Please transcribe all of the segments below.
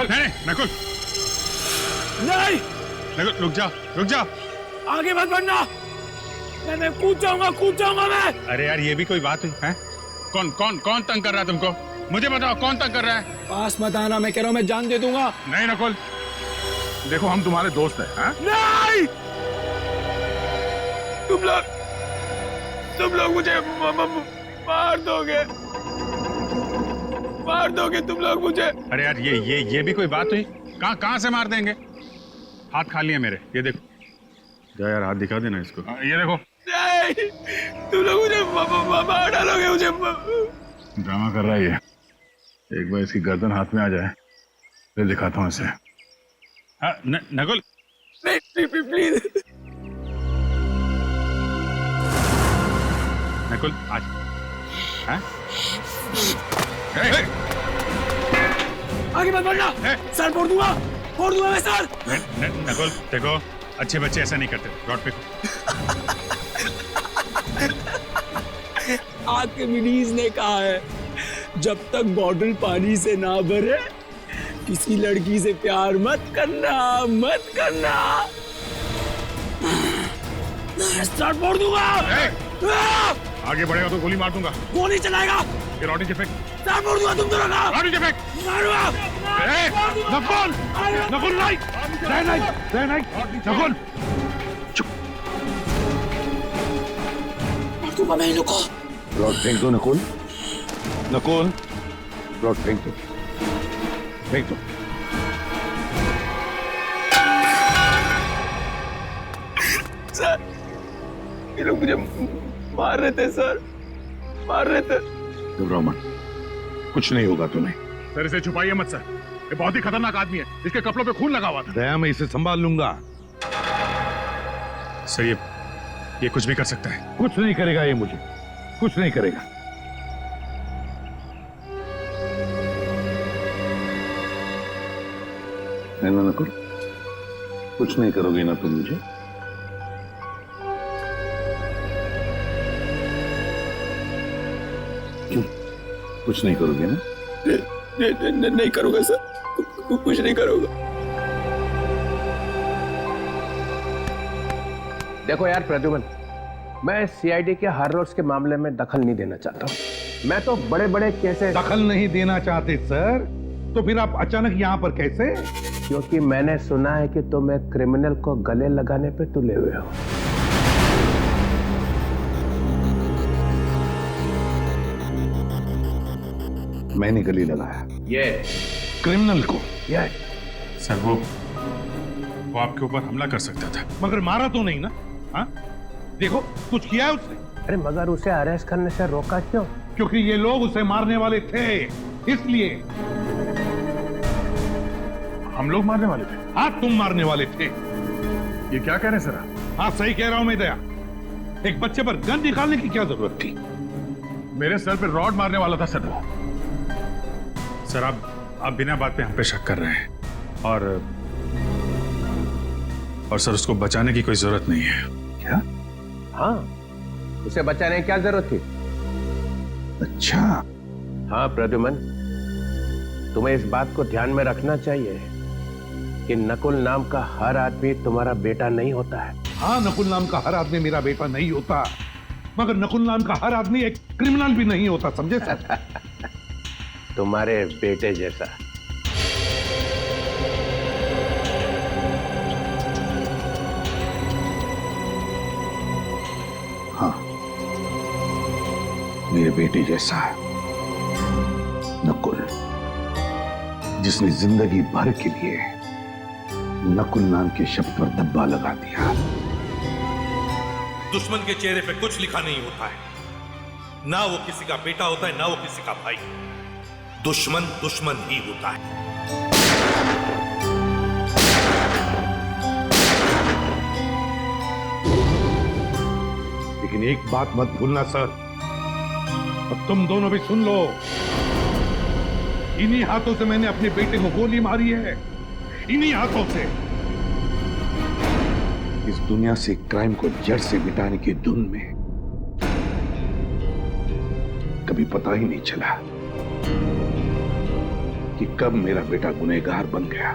नहीं नकुल, नहीं नकुल रुक जा। आगे मत बढ़ना, मैं कूद जाऊंगा मैं। अरे यार ये भी कोई बात हुई है? कौन तंग कर रहा है तुमको? मुझे बताओ कौन तंग कर रहा है? पास मत आना, मैं कह रहा हूँ मैं जान दे दूंगा। नहीं नकुल, देखो हम तुम्हारे दोस्त हैं। नहीं, तुम लोग मुझे मार दोगे तुम लोग मुझे। अरे यार ये भी कोई बात हुई? कहाँ से मार देंगे? हाथ खाली है मेरे, ये देखो। जा यार हाथ दिखा देना इसको। ये देखो। नहीं, तुम लोग मुझे मार डालोगे मुझे। ड्रामा कर रहा है ये। एक बार इसकी गर्दन हाथ में आ जाए फिर दिखाता हूँ इसे। हाँ नकुल, प्लीज नकुल आज। हाँ? आगे मत बढ़ना, सर फोड़ दूंगा मैं सर। नकुल देखो, अच्छे बच्चे ऐसा नहीं करते। रॉड पे आर्किमिडीज ने कहा है, जब तक बॉटल पानी से ना भरे किसी लड़की से प्यार मत करना। सर फोड़ दूंगा। आगे बढ़ेगा तो गोली मार दूंगा। गोली चलाएगा, ये रॉडी से फेंक। सर फोड़ दूंगा तुम दोनों का। रॉडी से फेंक। नकुल नहीं, नकुल चुप। मार दूंगा मैं इन लोगों को। रॉड फेंक दो नकुल, रॉड फेंक दो। सर ये लोग मुझे मार रहे थे सर, घबराओ मत, कुछ नहीं होगा तुम्हें। सर इसे छुपाइए मत सर, ये बहुत ही खतरनाक आदमी है। इसके कपड़ों पे खून लगा हुआ था। दया मैं इसे संभाल लूंगा। सर ये कुछ भी कर सकता है। कुछ नहीं करेगा ये, मुझे कुछ नहीं करेगा। नहीं नकुल, कुछ नहीं करोगे ना तुम मुझे? क्यों कुछ नहीं करोगे ना? नहीं करूंगा सर, कुछ नहीं करूंगा। देखो यार प्रद्युमन, मैं सीआईडी के हर रोज के मामले में दखल नहीं देना चाहता हूँ। मैं तो बड़े बड़े केसेस। दखल नहीं देना चाहते सर, तो फिर आप अचानक यहाँ पर कैसे? क्योंकि मैंने सुना है कि तुम एक क्रिमिनल को गले लगाने पे तुले हुए हो। मैंने गले लगाया ये क्रिमिनल को? सर वो आपके ऊपर हमला कर सकता था। मगर मारा तो नहीं ना? हाँ देखो, कुछ किया है उसने? अरे मगर उसे अरेस्ट करने से रोका क्यों? क्योंकि ये लोग उसे मारने वाले थे, इसलिए। हम लोग मारने वाले थे? हाँ तुम मारने वाले थे। ये क्या कह रहे हैं सर? हाँ सही कह रहा हूं मैं दया। एक बच्चे पर गन निकालने की क्या जरूरत थी? मेरे सर पे रॉड मारने वाला था सर वो। सर आप बिना बात पे हम पे शक कर रहे हैं, और सर उसको बचाने की कोई जरूरत नहीं है। क्या? हाँ, उसे बचाने की क्या जरूरत थी? अच्छा। हाँ प्रद्युमन, तुम्हें इस बात को ध्यान में रखना चाहिए कि नकुल नाम का हर आदमी तुम्हारा बेटा नहीं होता है। हाँ, नकुल नाम का हर आदमी मेरा बेटा नहीं होता, मगर नकुल नाम का हर आदमी एक क्रिमिनल भी नहीं होता, समझे सर? तुम्हारे बेटे जैसा। हाँ, मेरे बेटे जैसा नकुल, जिसने जिंदगी भर के लिए नकुल नाम के शब्द पर धब्बा लगा दिया। दुश्मन के चेहरे पे कुछ लिखा नहीं होता है, ना वो किसी का बेटा होता है ना वो किसी का भाई। दुश्मन दुश्मन ही होता है। लेकिन एक बात मत भूलना सर, और तुम दोनों भी सुन लो, इन्हीं हाथों से मैंने अपने बेटे को गोली मारी है, इन्हीं हाथों से। इस दुनिया से क्राइम को जड़ से मिटाने की धुन में कभी पता ही नहीं चला कि कब मेरा बेटा गुनहगार बन गया।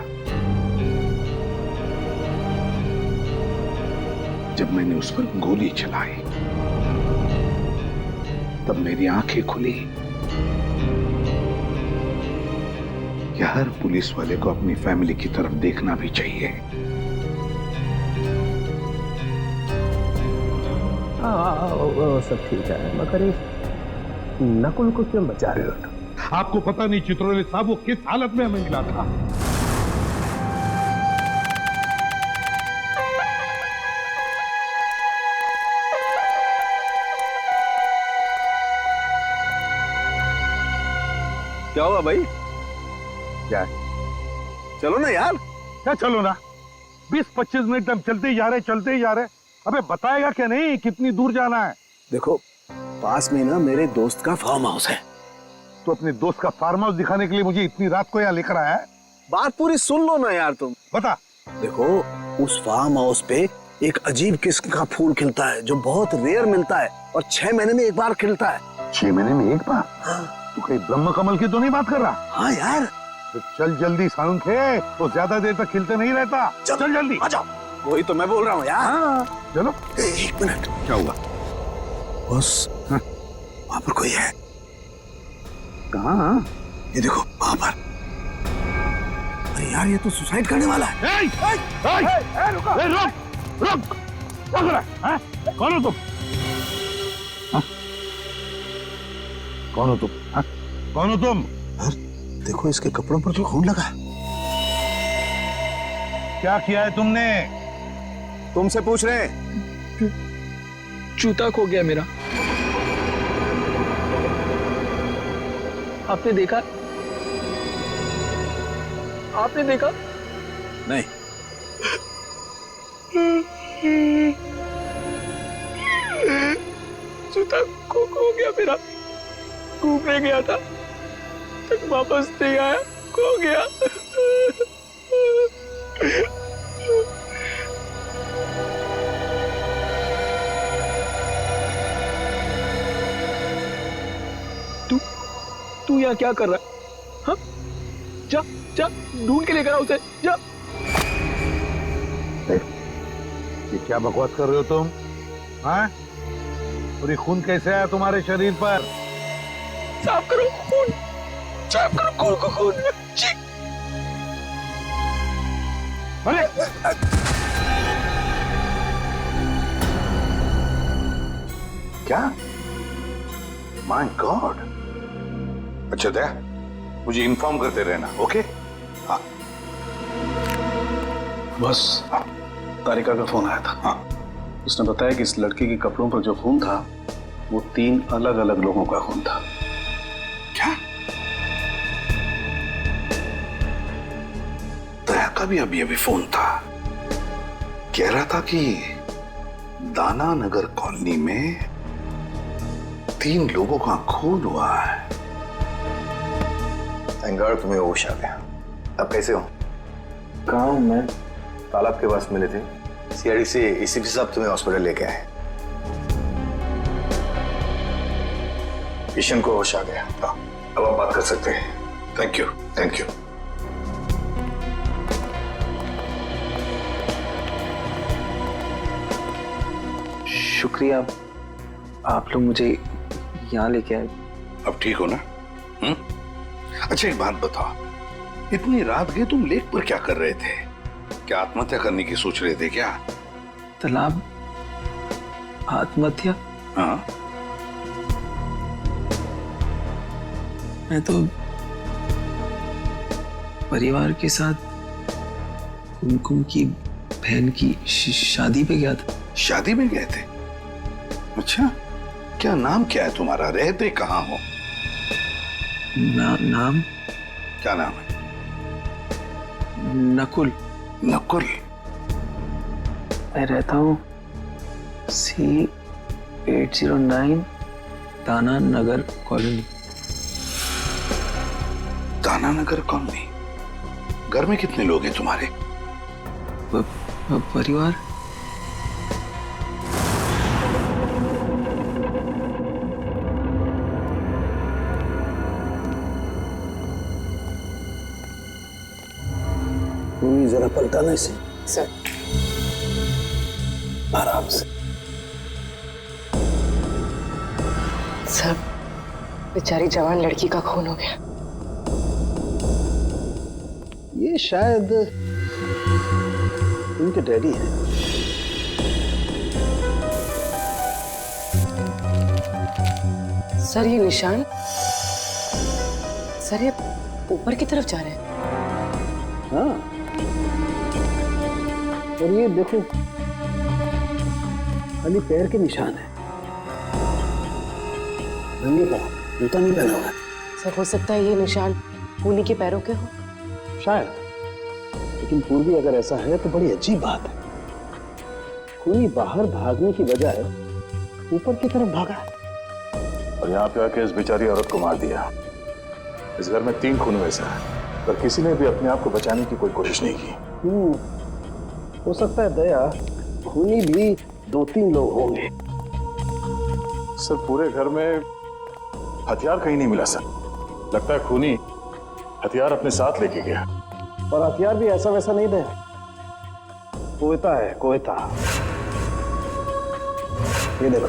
जब मैंने उस पर गोली चलाई तब मेरी आंखें खुली कि हर पुलिस वाले को अपनी फैमिली की तरफ देखना भी चाहिए। वो सब ठीक है, मगर इस नकुल को क्यों बचा रहे हो? आपको पता नहीं चित्रोले साहब वो किस हालत में हमें मिला था। क्या हुआ भाई? क्या चलो ना यार। क्या चलो ना? 20-25 मिनट हम चलते ही जा रहे। अबे बताएगा क्या नहीं कितनी दूर जाना है? देखो पास में ना मेरे दोस्त का फार्म हाउस है। तो अपने दोस्त का फार्म हाउस दिखाने के लिए मुझे इतनी रात को यहाँ लेकर आया है? बात पूरी सुन लो ना यार तुम। बता। देखो उस फार्म हाउस पे एक अजीब किस्म का फूल खिलता है जो बहुत रेयर मिलता है और 6 महीने में एक बार खिलता है। 6 महीने में एक बार? हाँ। तू कहीं ब्रह्म कमल की तो नहीं बात कर रहा? हाँ यार। तो चल जल्दी सानुखे, तो ज्यादा देर तक खिलते नहीं रहता। चल जल्दी आ जाओ। वही तो मैं बोल रहा हूँ यार। हाँ चलो। 1 मिनट। क्या हुआ? बस वहां पर कोई है। कहाँ? ये देखो वहां पर। अरे यार ये तो सुसाइड करने वाला है। कौन हो तुम? कौन हो तुम? कौन हो तुम? देखो इसके कपड़ों पर तो खून लगा है। क्या किया है तुमने? तुमसे पूछ रहे हैं। जूता खो गया मेरा। आपने देखा? आपने देखा? नहीं। जूता खो गया मेरा। घूमने गया था, तक वापस नहीं आया, खो गया। तू यहाँ क्या कर रहा है? हाँ? जा जा ढूंढ के लेकर आ उसे, जा। ये क्या बकवास कर रहे हो तुम? हाँ? और ये खून कैसे आया तुम्हारे शरीर पर? साफ करो खून, साफ करो खून को खून। जी। अरे क्या? My God. अच्छा दया, मुझे इन्फॉर्म करते रहना, ओके? हाँ। बस तारिका का फोन आया था। हाँ। उसने बताया कि इस लड़की के कपड़ों पर जो खून था वो 3 अलग-अलग लोगों का खून था। क्या? दया का भी अभी फोन था। कह रहा था कि दाना नगर कॉलोनी में 3 लोगों का खून हुआ है। एंगार तुम्हें होश आ गया। अब कैसे हो? कहाँ हूँ मैं? तालाब के पास मिले थे। सीआईडी से एसीपी साहब तुम्हें हॉस्पिटल लेके आए। किशन को होश आ गया। अब आप बात कर सकते हैं। Thank you, thank you. शुक्रिया, आप लोग मुझे यहाँ लेके आए। अब ठीक हो ना? अच्छा एक बात बताओ, इतनी रात गए तुम लेक पर क्या कर रहे थे? क्या आत्महत्या करने की सोच रहे थे क्या? तालाब आत्महत्या? हाँ। मैं तो परिवार के साथ कुमकुम की बहन की शादी पे गया था। शादी में गए थे? अच्छा, क्या नाम क्या है तुम्हारा? रहते कहाँ हो? नाम? क्या नाम है? नकुल। नकुल? मैं रहता हूँ C809 दाना नगर कॉलोनी। दाना नगर कॉलोनी? घर में कितने लोग हैं तुम्हारे? परिवार जरा पलटाना इसे। सर आराम से। सर, बेचारी जवान लड़की का खून हो गया। ये शायद उनके डैडी हैं। सर ये निशान, सर ये ऊपर की तरफ जा रहे हैं। हाँ, और ये देखो खाली पैर के निशान है, नंगे पाँव, जूता नहीं पहना हुआ है। सर हो सकता है ये निशान खूनी के पैरों के हो। शायद, लेकिन पूर्वी अगर ऐसा है तो बड़ी अजीब बात है। खूनी बाहर भागने की बजाय ऊपर की तरफ भागा और यहाँ पे आके इस बेचारी औरत को मार दिया। इस घर में 3 खून हुए हैं, पर किसी ने भी अपने आप को बचाने की कोई कोशिश नहीं की। हो सकता है दया, खूनी भी 2-3 लोग होंगे। सर पूरे घर में हथियार कहीं नहीं मिला सर। लगता है खूनी हथियार अपने साथ लेके गया। और हथियार भी ऐसा वैसा नहीं दया, कोयता है, कोयता। ये देखो,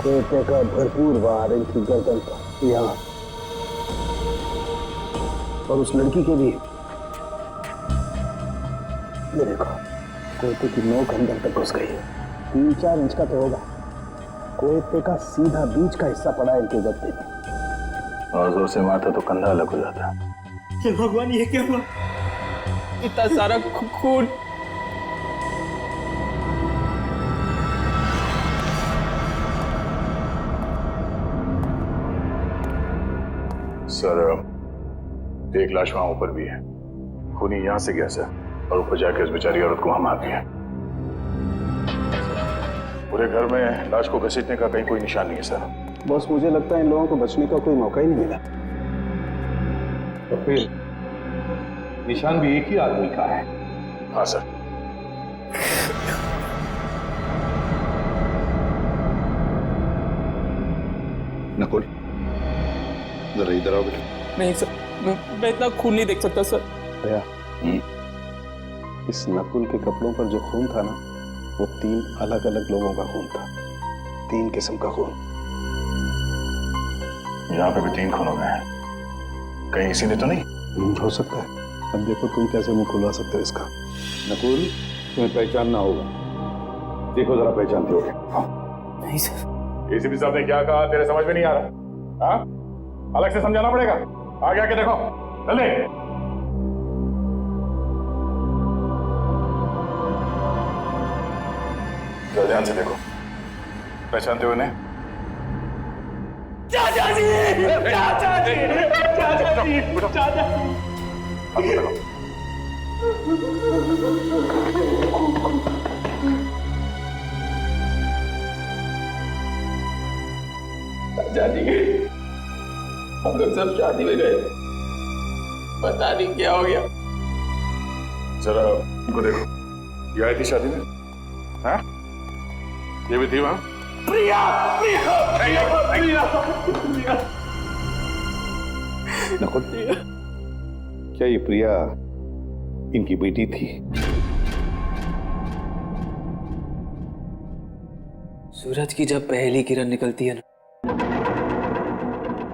कोयते का भरपूर वार इनकी गर्दन पर, यहाँ, और उस लड़की के भी। ये देखो, कोयते की नोक अंदर तक घुस गई है। 3-4 इंच का तो होगा। कोयते का सीधा बीच का हिस्सा पड़ा है इनके गद्दे में। और जोर से मारता तो कंधा अलग हो जाता। हे भगवान, ये क्या हुआ? इतना सारा खून। सर एक लाश वहां ऊपर भी है। खूनी यहां से गया सर, और ऊपर जाके इस बेचारी औरत को वहां मार दिया। पूरे घर में लाश को घसीटने का कहीं कोई निशान नहीं है सर। बॉस, मुझे लगता है इन लोगों को बचने का कोई मौका ही नहीं मिला। तो फिर निशान भी एक ही आदमी का है। हाँ सर। नकुल, जरा इधर आओ बेटा। नहीं सर, मैं इतना खून नहीं देख सकता सर। दया, इस नकुल के कपड़ों पर जो खून था ना, वो 3 अलग अलग लोगों का खून था। 3 किस्म का खून। यहाँ पे भी 3 खून हो गए हैं। कहीं इसी ने तो नहीं? हो सकता है। अब देखो तुम कैसे मुंह खुलवा सकते हो इसका। नकुल, तुम्हें पहचानना होगा। देखो जरा, पहचानते हो? नहीं सर। एसीपी साहब ने क्या कहा तेरे समझ में नहीं आ रहा? हाँ, अलग से समझाना पड़ेगा। आगे आके देखो, जल्दी। ध्यान से देखो, पहचानते हो इन्हें? चाचा जी, चाचा जी, चाचा जी, चाचा जी। अब देखो। चाचा जी, हम लोग सब शादी में गए, पता नहीं क्या हो गया। जरा इनको देखो, ये आई थी शादी में? हाँ, ये भी थी वहां? प्रिया, प्रिया, प्रिया, प्रिया, प्रिया। नकुल, क्या ये प्रिया इनकी बेटी थी? सूरज की जब पहली किरण निकलती है ना,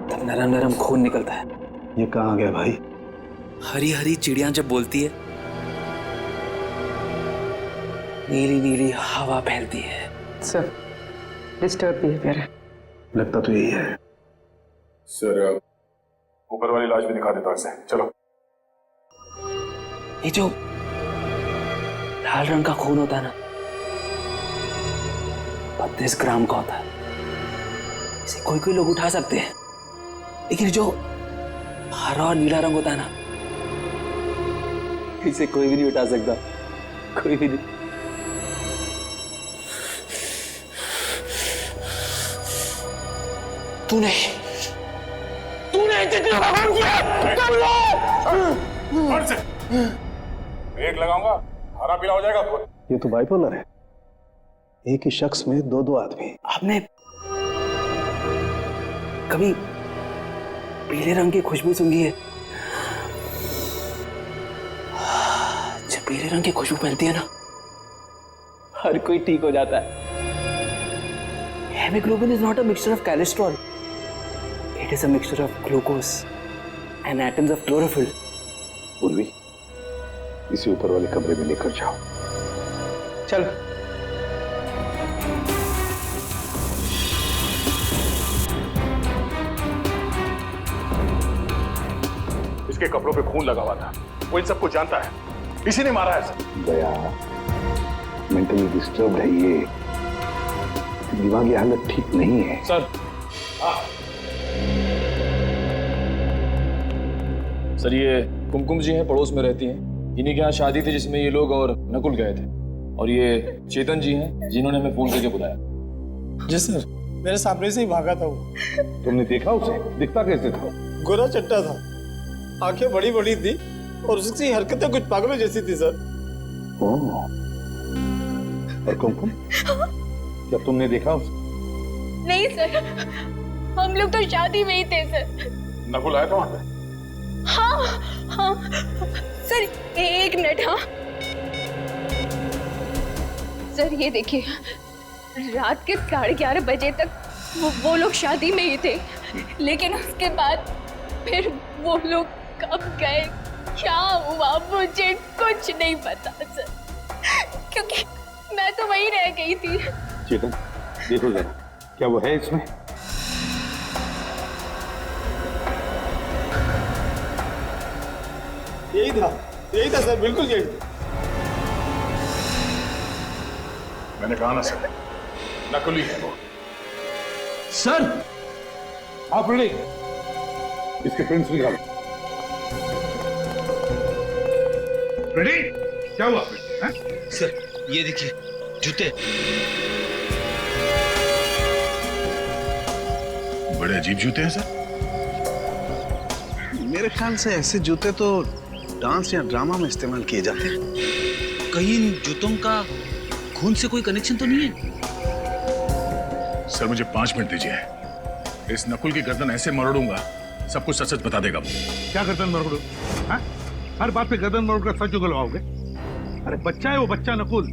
तब नरम नरम खून निकलता है। ये कहाँ गया भाई? हरी हरी चिड़िया जब बोलती है, नीली नीली हवा फैलती है। सर डिस्टर्ब बिहेवियर है। लगता तो यही है। सर ऊपर वाली लाश भी दिखा देता हूं इसे। चलो। ये जो लाल रंग का खून होता है ना, 32 ग्राम का होता है। इसे कोई कोई लोग उठा सकते हैं, लेकिन जो हरा और नीला रंग होता है ना, इसे कोई भी नहीं उठा सकता, कोई भी नहीं। तूने इतने लोगों को खून किया, और से ब्रेक लगाऊंगा, हरा पीला हो जाएगा खून। ये तो बाइपोलर है। एक ही शख्स में 2 आदमी। आपने कभी पीले रंग की खुशबू सूंघी है? पीले रंग की खुशबू फैलती है ना, हर कोई ठीक हो जाता है। Haemoglobin is not a mixture of cholesterol. It is a mixture of glucose and atoms of chlorophyll. पूर्वी, इसे ऊपर वाले कमरे में लेकर जाओ। चलो। इसके कपड़ों पे खून लगा हुआ था, वो इन सबको जानता है, इसी ने मारा है सर। दया मेंटली डिस्टर्ब है ये, दिमागी हालत ठीक नहीं है। सर सर ये कुमकुम जी हैं, पड़ोस में रहती हैं। इन्हीं के यहाँ शादी थी जिसमें ये लोग और नकुल गए थे, और ये चेतन जी हैं जिन्होंने हमें फोन करके बुलाया। जी सर, मेरे सामने से ही भागा था वो। तुमने देखा उसे? दिखता कैसे था? गोरा चट्टा था, आंखें बड़ी बड़ी थी और उसकी हरकतें कुछ पागलों जैसी थी सर। और कुमकुम, क्या तुमने देखा उसे? नहीं सर, हम लोग तो शादी में ही थे सर। नकुल आया था वहां पे? हाँ हाँ सर, एक मिनट। हाँ सर, ये देखिए, रात के 11:30 बजे तक वो लोग शादी में ही थे, लेकिन उसके बाद फिर वो लोग कब गए, क्या हुआ, मुझे कुछ नहीं पता सर, क्योंकि मैं तो वहीं रह गई थी। चेतन, देखो जरा, क्या वो है इसमें? यही था सर, बिल्कुल यही था। मैंने कहा ना सर, नकुली है वो। सर आप रेडी? इसके प्रिंट्स निकालो। रेडी? क्या हुआ? सर ये देखिए जूते। बड़े अजीब जूते हैं सर। मेरे ख्याल से ऐसे जूते तो डांस या ड्रामा में इस्तेमाल किए जाते हैं। कहीं इन जूतों का खून से कोई कनेक्शन तो नहीं है? सर मुझे 5 मिनट दीजिए, इस नकुल की गर्दन ऐसे मरोड़ूंगा, सब कुछ सच सच बता देगा। क्या गर्दन मरोड़ो? हर बात पे गर्दन मरोड़ कर सच उगलवाओगे? अरे बच्चा है वो, बच्चा नकुल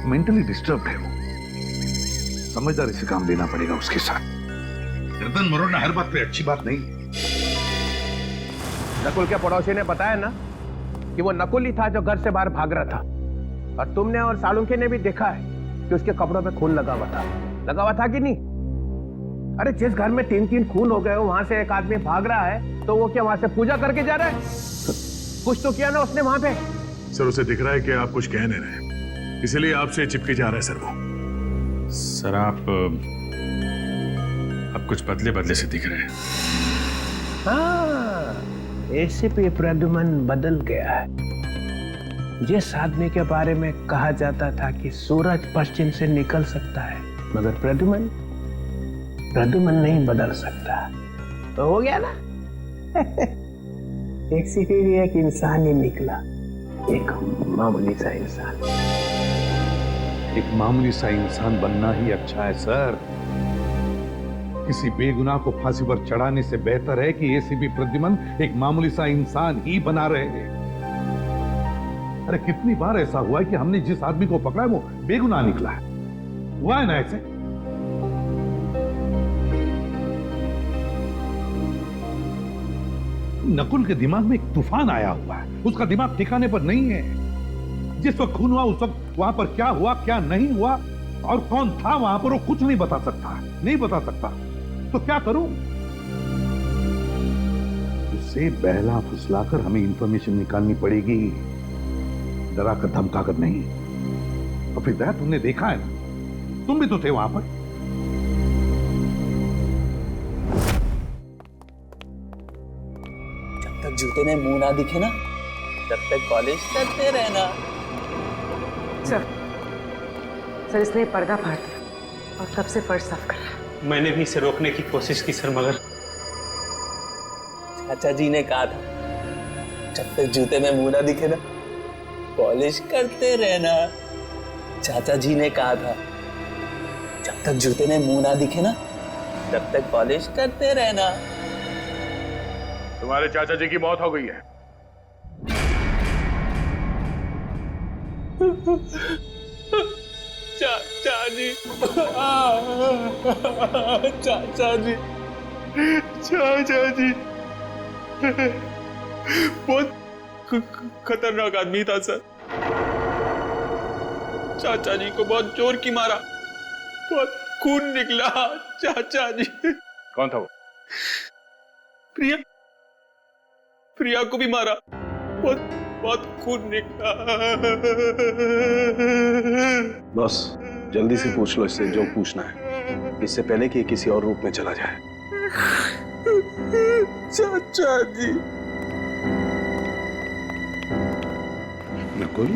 मेंटली डिस्टर्ब है वो, समझदारी से काम लेना पड़ेगा उसके साथ। गर्दन मरोड़ना हर बात पे अच्छी बात नहीं। नकुल के पड़ोसी ने बताया ना कि वो नकुल ही था जो घर से बाहर भाग रहा था, और तुमने और सालुंखे ने भी देखा है कि उसके कपड़ों पे खून लगा हुआ था कि नहीं? अरे जिस घर में 3-3 खून हो गए हो, वहां से एक आदमी भाग रहा है, तो वो क्या वहां से पूजा करके जा रहा है? कुछ तो किया ना उसने वहां पे। सर उसे दिख रहा है कि आप कुछ कह नहीं रहे, इसीलिए आपसे चिपके जा रहा है सर वो। सर आप कुछ बदले बदले से दिख रहे हैं। हाँ, एसीपी प्रद्युमन बदल गया है। जिस आदमी के बारे में कहा जाता था कि सूरज पश्चिम से निकल सकता है, मगर प्रद्युमन नहीं बदल सकता, तो हो गया ना। एसीपी भी एक इंसान ही निकला, एक मामूली सा इंसान। एक मामूली सा इंसान बनना ही अच्छा है सर। किसी बेगुनाह को फांसी पर चढ़ाने से बेहतर है कि एसीपी प्रद्युमन एक मामूली सा इंसान ही बना रहे हैं। अरे कितनी बार ऐसा हुआ है कि हमने जिस आदमी को पकड़ा है वो बेगुनाह निकला है। हुआ है ना ऐसे? नकुल के दिमाग में एक तूफान आया हुआ है, उसका दिमाग ठिकाने पर नहीं है। जिस वक्त खून हुआ उस वक्त वहां पर क्या हुआ, क्या नहीं हुआ, और कौन था वहां पर, वो कुछ नहीं बता सकता। तो क्या करूं? उसे बहला फुसलाकर हमें इंफॉर्मेशन निकालनी पड़ेगी, डरा कर धमका कर नहीं। और फिर तुमने देखा है ना, तुम भी तो थे वहां पर। जब तक जूते में मुंह ना दिखे ना, तब तक पॉलिश करते रहना। सर इसने पर्दा फाड़ दिया और तब से फर्श साफ कर रहा है। मैंने भी इसे रोकने की कोशिश की सर, मगर चाचा जी ने कहा था जब तक जूते में मुंह ना दिखे ना, पॉलिश करते रहना। चाचा जी ने कहा था जब तक जूते में मुंह ना दिखे ना, तब तक पॉलिश करते रहना। तुम्हारे चाचा जी की मौत हो गई है। चाचा जी, चाचा जी, चाचा जी, बहुत खतरनाक आदमी था सर। चाचा जी को बहुत जोर की मारा, बहुत खून निकला चाचा जी। कौन था वो? प्रिया, प्रिया को भी मारा, बहुत बहुत खून निकला। बॉस जल्दी से पूछ लो इससे जो पूछना है, इससे पहले कि किसी और रूप में चला जाए। चाचा जी। नकुल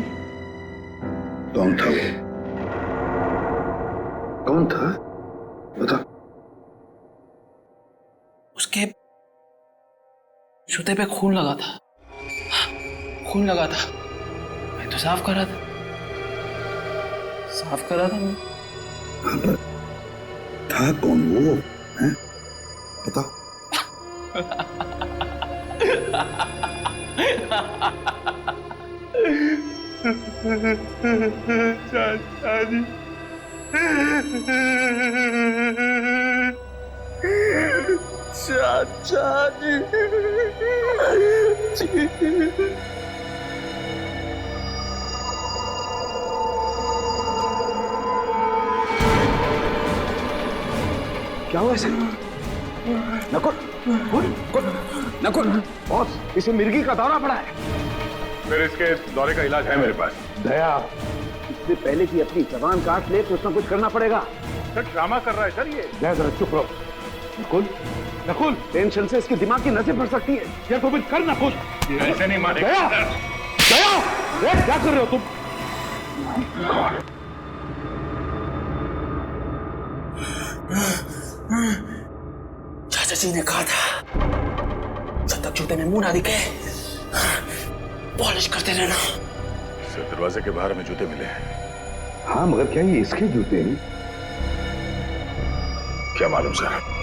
कौन था वो? कौन था बता। उसके जूते पे खून लगा था, खून लगा था। मैं तो साफ कर रहा था, साफ कर रहा था मैं। हाँ, पर था कौन वो है? बता। चाचा जी, चाचा जी। क्या हुआ इसे? नकुल, नकुल, बॉस इसे मिर्गी का दौरा पड़ा है। फिर इसके दौरे का इलाज है मेरे पास। दया, इससे पहले कि अपनी जबान काट ले कुछ ना कुछ करना पड़ेगा। सर ड्रामा कर रहा है सर ये। दया जरा चुप रहो। नकुल, नकुल, टेंशन से इसके दिमाग की नसें फट सकती है। या तो फिर कर नकुल, ये ऐसे नहीं मानेगा। दया, दया, दया, क्या कर रहे हो तुम? चाचा जी ने कहा था जब तक जूते में मुंह ना दिखे पॉलिश करते रहना। सर दरवाजे के बाहर हमें जूते मिले हैं। हाँ मगर क्या ये इसके जूते हैं? क्या मालूम सर।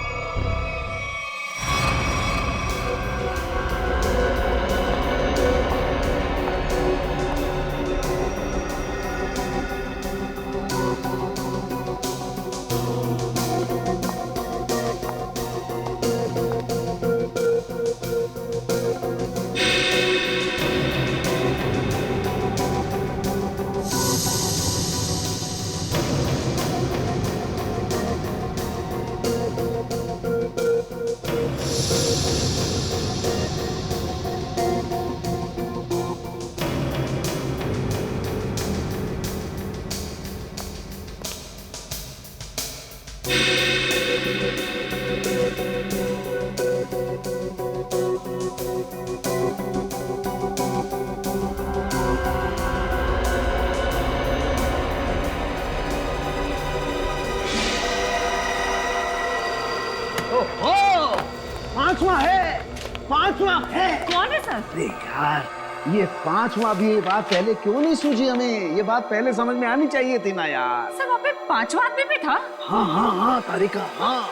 पांचवा है। कौन है सर? अरे यार ये पांचवा भी, ये बात पहले क्यों नहीं सूझी हमें? ये बात पहले समझ में आनी चाहिए थी ना यार। सर वहाँ पे पांचवा आदमी भी था? हाँ हाँ हाँ तारिका, हाँ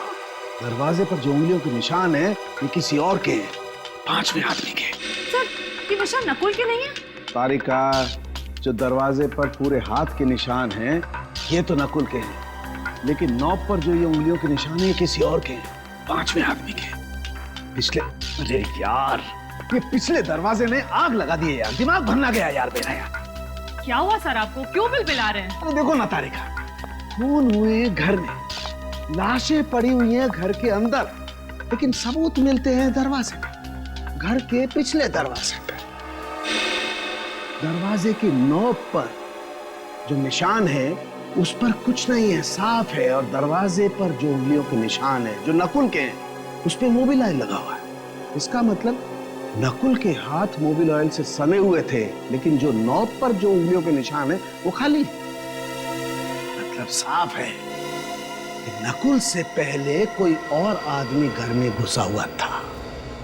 दरवाजे पर जो उंगलियों के निशान है ये किसी और के हैं, पांचवें आदमी के। सर ये निशान नकुल के नहीं है? तारिका, जो दरवाजे पर पूरे हाथ के निशान हैं ये तो नकुल के हैं, लेकिन नॉब पर जो ये उंगलियों के निशान है ये किसी और के हैं, पांचवें आदमी के। पिछले, अरे यार ये पिछले दरवाजे ने आग लगा दी है यार, दिमाग भरना गया यार मेरा यार। क्या हुआ सर आपको, क्यों बिलबिला रहे हैं? अरे देखो ना तारिका, खून हुए घर में, लाशें पड़ी हुई हैं घर के अंदर, लेकिन सबूत मिलते हैं दरवाजे पे, घर के पिछले दरवाजे पे। दरवाजे की नोक पर जो निशान है उस पर कुछ नहीं है, साफ है। और दरवाजे पर जो उंगलियों के निशान है जो नकुल के हैं उस पे मोबिल ऑयल लगा हुआ है। इसका मतलब नकुल के हाथ मोबिल ऑयल से सने हुए थे, लेकिन जो नॉब पर जो उंगलियों के निशान है वो खाली है। मतलब साफ है कि नकुल से पहले कोई और आदमी घर में घुसा हुआ था।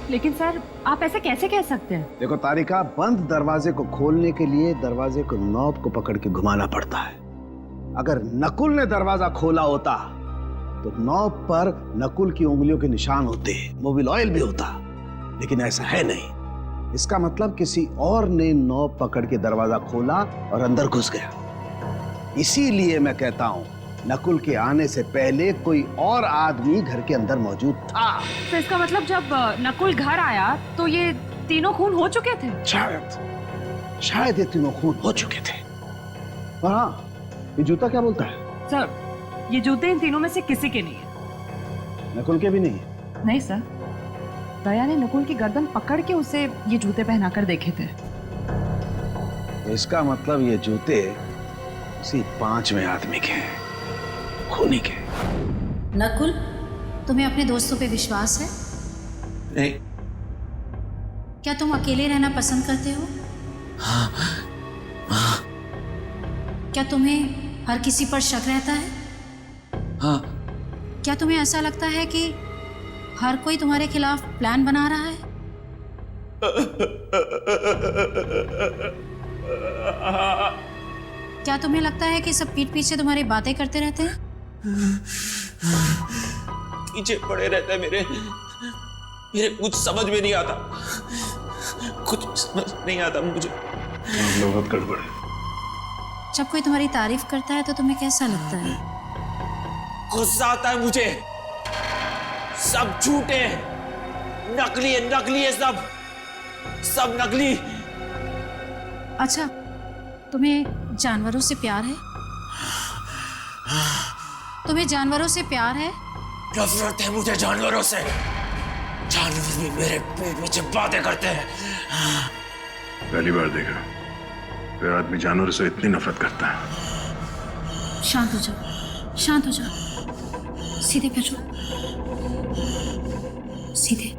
लेकिन सर आप ऐसे कैसे कह सकते हैं? देखो तारिका, बंद दरवाजे को खोलने के लिए दरवाजे को नॉब को पकड़ के घुमाना पड़ता है। अगर नकुल ने दरवाजा खोला होता तो नॉब पर नकुल की उंगलियों के निशान होते, मोबिल ऑयल भी होता, लेकिन ऐसा है नहीं। इसका मतलब किसी और ने नॉब पकड़ के दरवाजा खोला और अंदर घुस गया। इसीलिए मैं कहता हूं नकुल के आने से पहले कोई और आदमी घर के अंदर मौजूद था। तो इसका मतलब जब नकुल घर आया तो ये तीनों खून हो चुके थे? शायद ये तीनों खून हो चुके थे। और हाँ, ये जूता क्या बोलता है? सर, ये जूते इन तीनों में से किसी के नहीं है। नकुल के भी नहीं है? नहीं सर, दया ने नकुल की गर्दन पकड़ के उसे ये जूते पहनाकर देखे थे। इसका मतलब ये जूते उसी 5वें आदमी के हैं, खूनी के। नकुल, तुम्हें अपने दोस्तों पे विश्वास है? नहीं। क्या तुम अकेले रहना पसंद करते हो? हाँ। क्या तुम्हें हर किसी पर शक रहता है? हाँ। क्या तुम्हें ऐसा लगता है कि हर कोई तुम्हारे खिलाफ प्लान बना रहा है? क्या तुम्हें लगता है कि सब पीठ पीछे तुम्हारी बातें करते रहते हैं? पीछे पड़े रहते हैं मेरे कुछ समझ में नहीं आता, कुछ समझ नहीं आता मुझे। बहुत गड़बड़ है। जब कोई तुम्हारी तारीफ करता है तो तुम्हें कैसा लगता है? गुस्सा आता है मुझे। सब झूठे हैं, नकली है सब नकली। अच्छा, तुम्हें जानवरों से प्यार है? तुम्हें जानवरों से प्यार है? नफरत है मुझे जानवरों से। जानवर भी मेरे पेट पीछे बातें करते हैं। पहली बार देखा कोई आदमी जानवरों से इतनी नफरत करता है। शांत हो जाओ, शांत हो जाओ। सीधे बैठो, सीधे।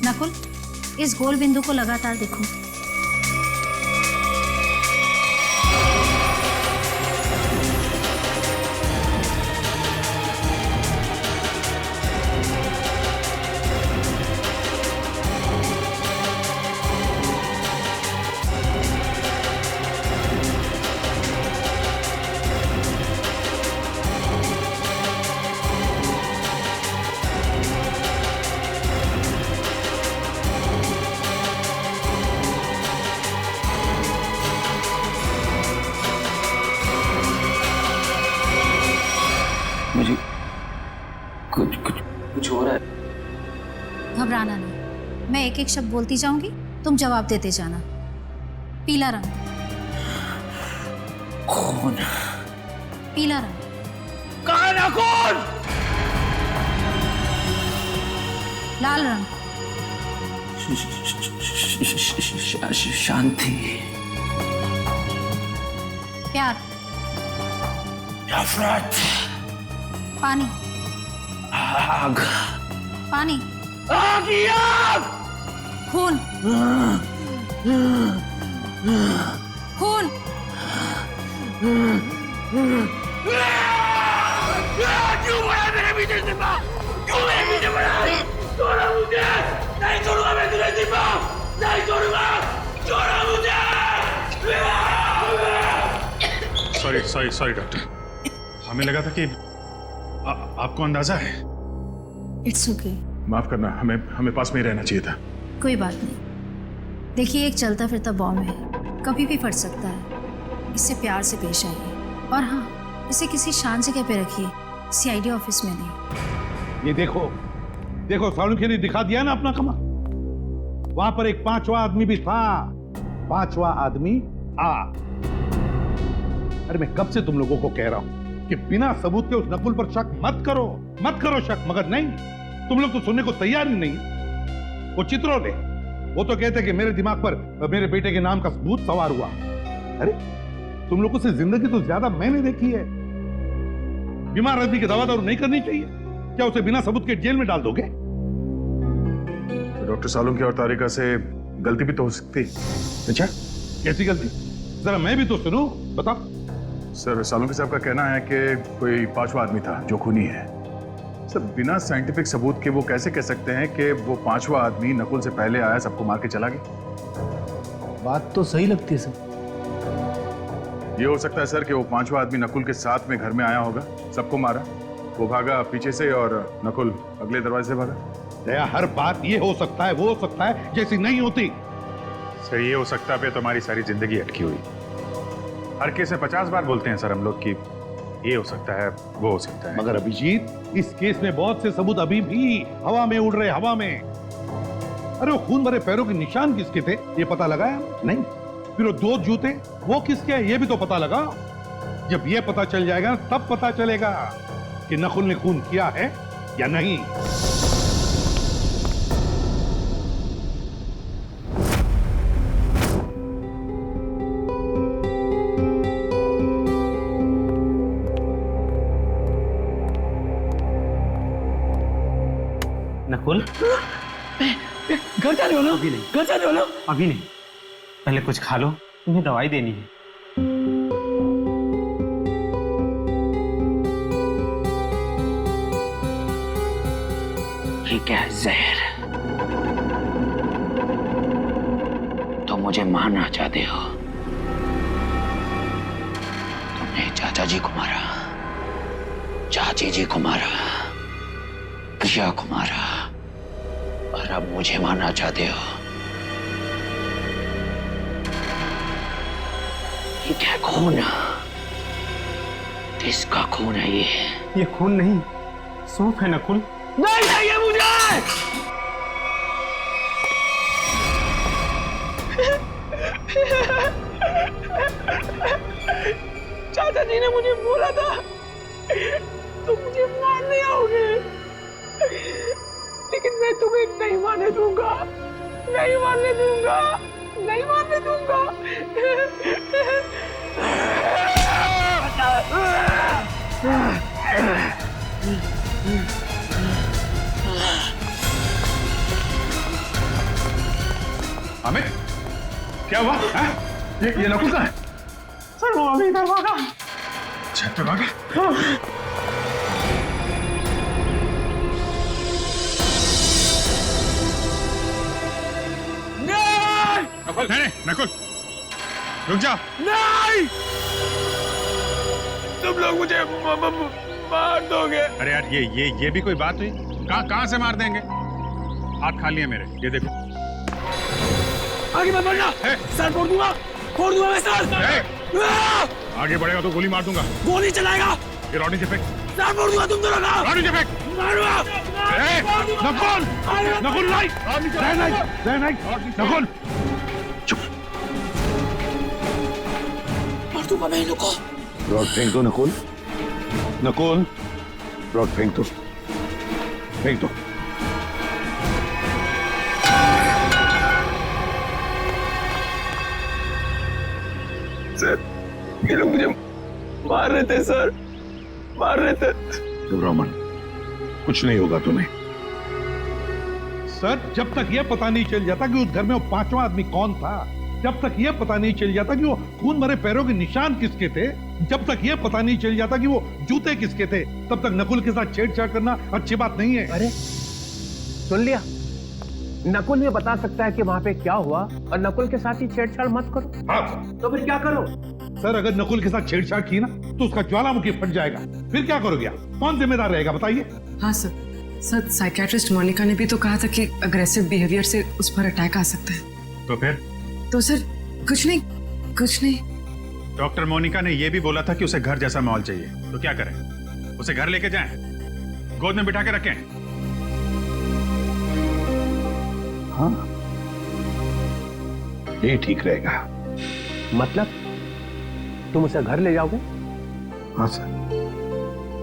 नकुल, इस गोल बिंदु को लगातार देखो। मुझे कुछ हो रहा है। घबराना नहीं, मैं एक एक शब्द बोलती जाऊंगी, तुम जवाब देते जाना। पीला रंग। खून। पीला रंग। काला खून। लाल रंग। शांति। प्यार। नफरत। पानी। आग। पानी। आग ही आग। खून। खून। क्यों बड़ा मेरे पीछे सिपा? क्यों मेरे पीछे बड़ा? छोड़ो मुझे! नहीं छोड़ूंगा मैं तुझे सिपा! नहीं छोड़ूंगा! छोड़ो मुझे! सॉरी डॉक्टर, हमें लगा था कि आपको अंदाजा है। It's okay. माफ करना, हमें पास में ही रहना चाहिए था। कोई बात नहीं। देखिए, एक चलता फिरता बॉम्ब है, कभी भी फट सकता है। इससे प्यार से पेश आइए, और हाँ, इसे किसी शांत जगह पे रखिए, सीआईडी ऑफिस में नहीं। ये देखो सालुंखे ने दिखा दिया ना अपना कमाल। वहां पर एक 5वां आदमी भी था। 5वां आदमी आ। अरे मैं कब से तुम लोगों को कह रहा हूं कि बिना सबूत के उस नकुल पर शक मत करो शक, मगर नहीं, तुम लोग तो सुनने को तैयार ही नहीं। वो चित्रोले, वो तो कहते कि मेरे दिमाग पर मेरे बेटे के नाम का सबूत सवार हुआ। अरे तुम लोगों से जिंदगी तो ज्यादा मैंने देखी है। बीमार आदमी की दवा दारू नहीं करनी चाहिए, क्या उसे बिना सबूत के जेल में डाल दोगे? तो डॉक्टर सालुंखे और तारिका से गलती भी तो हो सकती। अच्छा, कैसी गलती? जरा मैं भी तो सुनूं, बताओ। सर, सालुंखे साहब का कहना है कि कोई 5वां आदमी था जो खूनी है। सर, बिना साइंटिफिक सबूत के वो कैसे कह सकते हैं कि वो 5वां आदमी नकुल से पहले आया, सबको मार के चला गया? बात तो सही लगती है सर, ये हो सकता है सर कि वो पांचवा आदमी नकुल के साथ में घर में आया होगा, सबको मारा, वो भागा पीछे से और नकुल अगले दरवाजे से भागा। दया, हर बात ये हो सकता है, वो हो सकता है जैसी नहीं होती। सर ये हो सकता पे तो हमारी सारी जिंदगी अटकी हुई। हर केस में 50 बार बोलते हैं सर हम लोग कि ये हो सकता है, वो हो सकता है। मगर अभिजीत, इस केस में बहुत से सबूत अभी भी हवा में उड़ रहे, हवा में। अरे वो खून भरे पैरों के निशान किसके थे ये पता लगाया? नहीं। फिर वो 2 जूते वो किसके हैं ये भी तो पता लगा। जब ये पता चल जाएगा तब पता चलेगा कि नकुल ने खून किया है या नहीं। नकुल, घर जाने वाला? अभी नहीं। घर जाने वाला? अभी नहीं, पहले कुछ खा लो, तुम्हें दवाई देनी है। ये क्या है? जहर? तो मुझे मारना चाहते हो? तुमने चाचा जी को मारा, चाची जी को मारा, प्रिया को मारा, और अब मुझे मारना चाहते हो? ये क्या खून? किसका खून है ये? ये खून नहीं, सूप है नकुल। नहीं चाहिए मुझे। चाचा जी ने मुझे बोला था तुम मुझे मारने आओगे, लेकिन मैं तुम्हें नहीं मारने दूंगा, नहीं मारने दूंगा, नहीं मारने दूंगा। अमित, क्या हुआ? ये नकुल कहाँ है? सर वो अभी इधर भागा। छत पे भागा? नकुल, नहीं, नकुल, रुक जा। नहीं, तुम लोग मुझे मार दोगे। अरे यार ये भी कोई बात हुई? कहाँ से मार देंगे? हाथ खाली है मेरे, ये देखो। आगे मत बढ़ना, सर फोड़ दूंगा मैं सर। आगे बढ़ेगा तो गोली मार दूंगा। गोली चलाएगा? ये रॉडी से फेंक। सर फोड़ दूंगा तुम दोनों का। रॉडी से फेंक। मारूंगा। नकुल, नकुल नहीं, नकुल चुप। मार दूंगा मैं इनको। रॉड फेंक दो नकुल, नकुल रॉड फेंक दो, फेंक दो। सर ये लोग मुझे मार रहे थे सर, मार रहे थे। घबराओ मत, कुछ नहीं होगा तुम्हें। सर जब तक यह पता नहीं चल जाता कि उस घर में वो पांचवा आदमी कौन था, जब तक यह पता नहीं चल जाता कि वो खून भरे पैरों के निशान किसके थे, जब तक यह पता नहीं चल जाता कि वो जूते किसके थे, तब तक नकुल के साथ छेड़छाड़ करना अच्छी बात नहीं है। अरे सुन लिया, नकुल ये बता सकता है कि वहां पे क्या हुआ, और नकुल के साथ ही छेड़छाड़ मत करो। हाँ। तो फिर क्या करो? सर अगर नकुल के साथ छेड़छाड़ की ना तो उसका ज्वालामुखी फट जाएगा, फिर क्या करोगे आप? कौन जिम्मेदार रहेगा बताइए? हाँ सर साइकियाट्रिस्ट मोनिका ने भी तो कहा था कि अग्रेसिव बिहेवियर से उस पर अटैक आ सकता है। तो फिर? तो सर कुछ नहीं। डॉक्टर मोनिका ने यह भी बोला था कि उसे घर जैसा माहौल चाहिए, तो क्या करें? उसे घर लेके जाएं, गोद में बिठा के रखें? हाँ ये ठीक रहेगा। मतलब तुम उसे घर ले जाओगे? हाँ सर,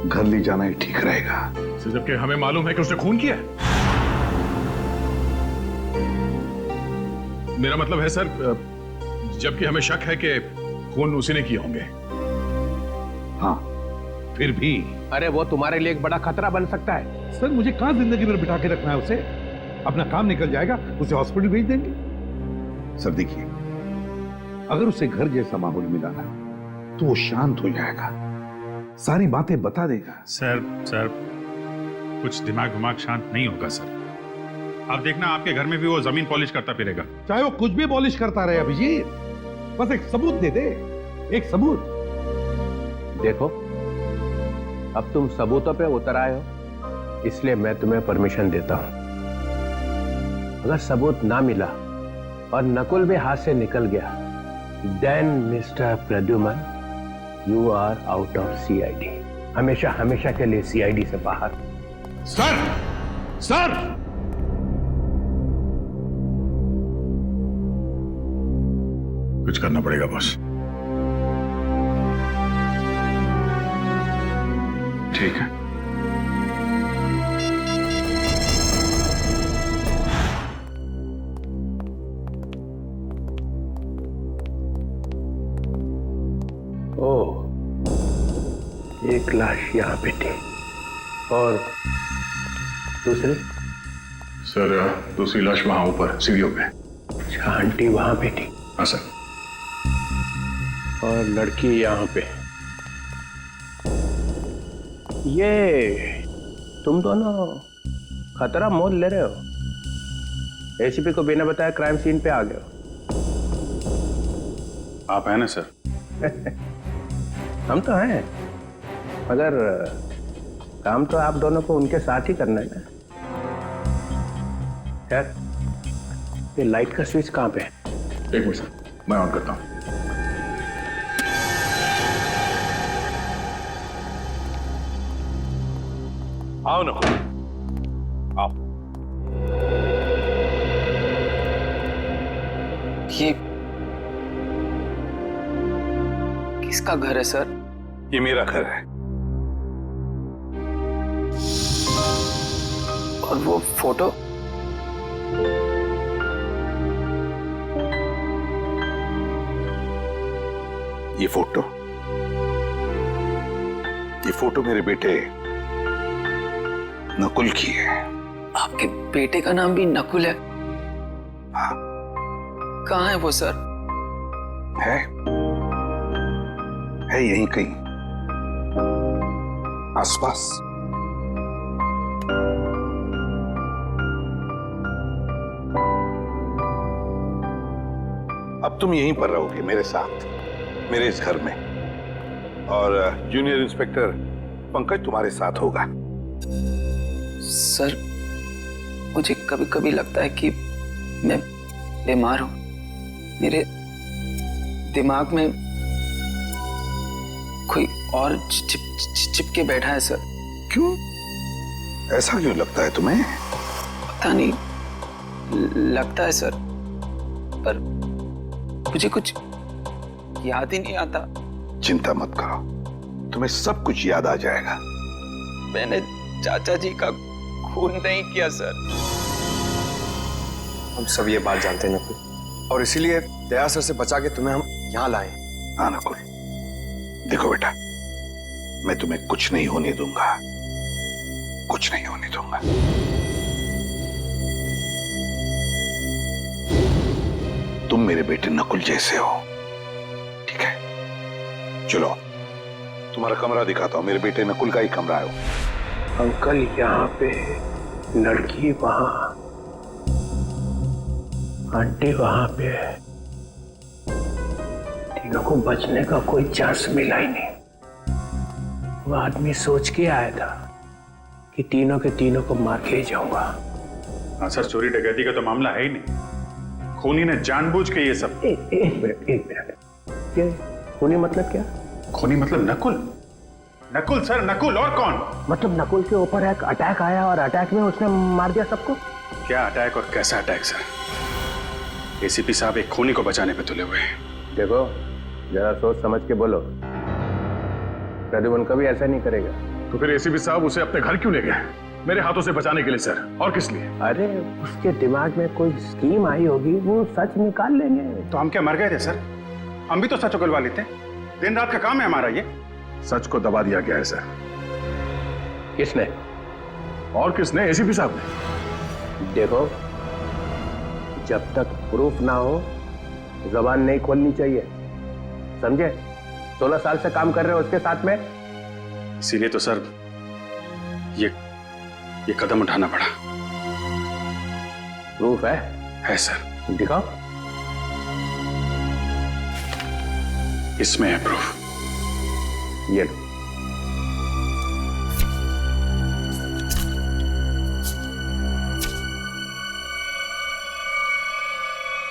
घर ले जाना ही ठीक रहेगा। सर जबकि हमें मालूम है कि उसने खून किया है। मेरा मतलब है सर, जबकि हमें शक है कि खून उसी ने किए होंगे। हाँ फिर भी। अरे वो तुम्हारे लिए एक बड़ा खतरा बन सकता है। सर मुझे कहां जिंदगी भर बिठा के रखना है उसे? अपना काम निकल जाएगा, उसे हॉस्पिटल भेज देंगे। सर देखिए, अगर उसे घर जैसा माहौल मिला ना तो वो शांत हो जाएगा, सारी बातें बता देगा। सर कुछ दिमाग शांत नहीं होगा सर। आप देखना आपके घर में भी वो जमीन पॉलिश करता फिरेगा। चाहे वो कुछ भी पॉलिश करता रहे अभिजीत, बस एक सबूत दे दे। एक सबूत। देखो, अब तुम सबूतों पे उतर आए हो, इसलिए मैं तुम्हें परमिशन देता हूं। अगर सबूत ना मिला और नकुल भी हाथ से निकल गया, then mister Pradyuman, you are out of CID, हमेशा हमेशा के लिए सीआईडी से बाहर। सर, सर, कुछ करना पड़ेगा बॉस। ठीक है। ओह, एक लाश यहाँ पे थी और दूसरी? सर, दूसरी लाश वहां ऊपर सीढ़ियों पे। अच्छा, आंटी वहां पे थी? हाँ सर। और लड़की यहाँ पे। ये तुम दोनों खतरा मोल ले रहे हो, एसीपी को बिना बताए क्राइम सीन पे आ गए हो। आप हैं ना सर? हम तो हैं, मगर काम तो आप दोनों को उनके साथ ही करना है ना। यार, ये लाइट का स्विच कहाँ पे है? एक मिनट सर, मैं ऑन करता हूँ। आओ ना, आओ। ये किसका घर है सर? ये मेरा घर है। और वो फोटो? ये फोटो मेरे बेटे नकुल की है। आपके बेटे का नाम भी नकुल है? हाँ। कहाँ है वो सर? है यहीं कहीं आसपास। अब तुम यहीं पर रहोगे मेरे साथ, मेरे इस घर में, और जूनियर इंस्पेक्टर पंकज तुम्हारे साथ होगा। सर, मुझे कभी कभी लगता है कि मैं बीमार हूं। मेरे दिमाग में कोई और चिपके बैठा है सर। क्यों? ऐसा क्यों लगता है तुम्हें? पता नहीं, लगता है सर, पर मुझे कुछ याद ही नहीं आता। चिंता मत करो, तुम्हें सब कुछ याद आ जाएगा। मैंने चाचा जी का खून नहीं किया सर। हम सब ये बात जानते हैं नकुल, और इसीलिए दया सर से बचा के तुम्हें हम यहाँ लाए। हाँ नकुल, देखो बेटा, मैं तुम्हें कुछ नहीं होने दूंगा, कुछ नहीं होने दूंगा। तुम मेरे बेटे नकुल जैसे हो, ठीक है? चलो, तुम्हारा कमरा दिखाता हूं। मेरे बेटे नकुल का ही कमरा है वो। अंकल यहाँ पे, लड़की वहां, आंटी वहां पे, तीनों को बचने का कोई चांस मिला ही नहीं। वो आदमी सोच के आया था कि तीनों के तीनों को मार के ही जाऊंगा। हाँ सर, चोरी डकैती का तो मामला है ही नहीं। खूनी ने जानबूझ के ये सब। एक मिनट, ये खूनी मतलब क्या? खूनी मतलब नकुल। नकुल सर, नकुल, और कौन? मतलब नकुल के ऊपर एक अटैक आया और अटैक में उसने मार दिया सबको? क्या अटैक और कैसा अटैक सर? एसीपी साहब एक खूनी को बचाने पे तुले हुए हैं। देखो, जरा सोच समझ के बोलो। प्रद्युमन कभी ऐसा नहीं करेगा। तो फिर एसीपी साहब उसे अपने घर क्यों ले गए? मेरे हाथों से बचाने के लिए सर, और किस लिए? अरे उसके दिमाग में कोई स्कीम आई होगी, वो सच निकाल लेंगे। तो हम क्या मर गए थे सर? हम भी तो सच उगलवा लेते। दिन रात का काम है हमारा ये। सच को दबा दिया गया है सर। किसने? और किसने? एसीपी साहब ने। देखो, जब तक प्रूफ ना हो जबान नहीं खोलनी चाहिए, समझे? 16 साल से काम कर रहे हो उसके साथ में। इसीलिए तो सर ये कदम उठाना पड़ा। प्रूफ है? है सर। दिखाओ। इसमें है प्रूफ। ये लो।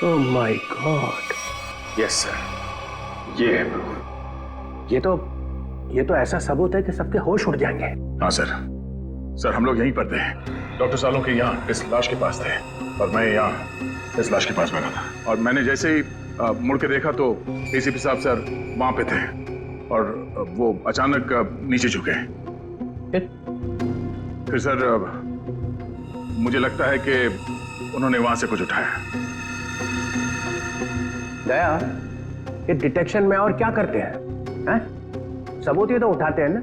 Oh my god. Yes sir, ये है प्रूफ। ये तो ऐसा सबूत है कि सबके होश उड़ जाएंगे। हाँ सर। सर हम लोग यहीं पर थे, डॉक्टर सालुंखे यहाँ इस लाश के पास थे और मैं यहाँ इस लाश के पास बैठा था। और मैंने जैसे ही मुड़ के देखा तो एसीपी साहब सर वहां पे थे और वो अचानक नीचे झुके। फिर सर मुझे लगता है कि उन्होंने वहां से कुछ उठाया। दया, ये डिटेक्शन में और क्या करते हैं? सबूत ही तो उठाते हैं ना,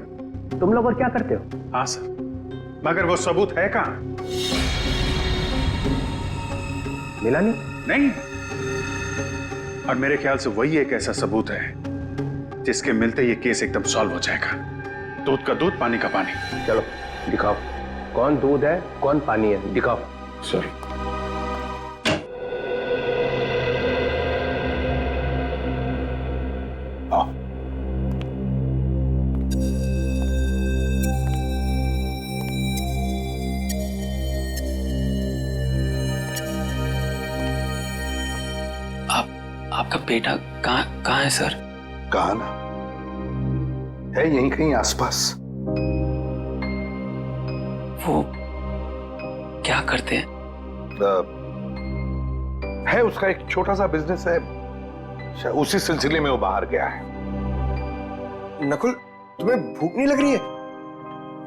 तुम लोग और क्या करते हो? हाँ सर, मगर वो सबूत है कहाँ? मिला नहीं? नहीं, और मेरे ख्याल से वही एक ऐसा सबूत है जिसके मिलते ये केस एकदम सॉल्व हो जाएगा। दूध का दूध, पानी का पानी। चलो दिखाओ, कौन दूध है कौन पानी है, दिखाओ। सर आपका बेटा कहाँ है सर? कहा ना, है यहीं कहीं आसपास। वो क्या करते हैं? है उसका एक छोटा सा बिजनेस है, उसी सिलसिले में वो बाहर गया है। नकुल, तुम्हें भूख नहीं लग रही है?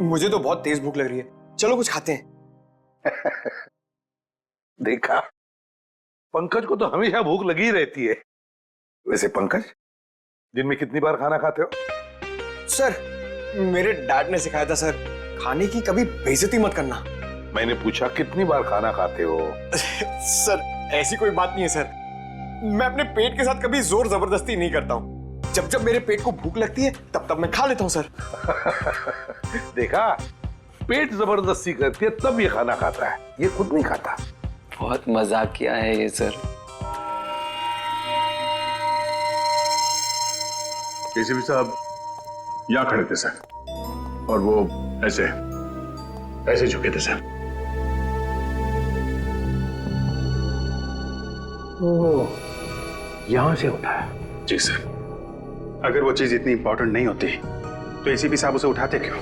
मुझे तो बहुत तेज भूख लग रही है, चलो कुछ खाते हैं। देखा, पंकज को तो हमेशा भूख लगी रहती है। वैसे पंकज, दिन में कितनी बार खाना खाते हो? सर, मेरे डैड ने सिखाया था सर, खाने की कभी बेइज्जती मत करना। मैंने पूछा कितनी बार खाना खाते हो? सर, ऐसी कोई बात नहीं है सर, मैं अपने पेट के साथ कभी जोर जबरदस्ती नहीं करता हूँ। जब जब मेरे पेट को भूख लगती है तब तब मैं खा लेता हूँ सर। देखा, पेट जबरदस्ती करती है तब ये खाना खाता है, ये खुद नहीं खाता। बहुत मजाक किया है ये सर। एसीपी साहब यहाँ खड़े थे सर और वो ऐसे झुके थे सर। यहां से उठाया? जी सर। अगर वो चीज इतनी इंपॉर्टेंट नहीं होती तो एसीपी साहब उसे उठाते क्यों?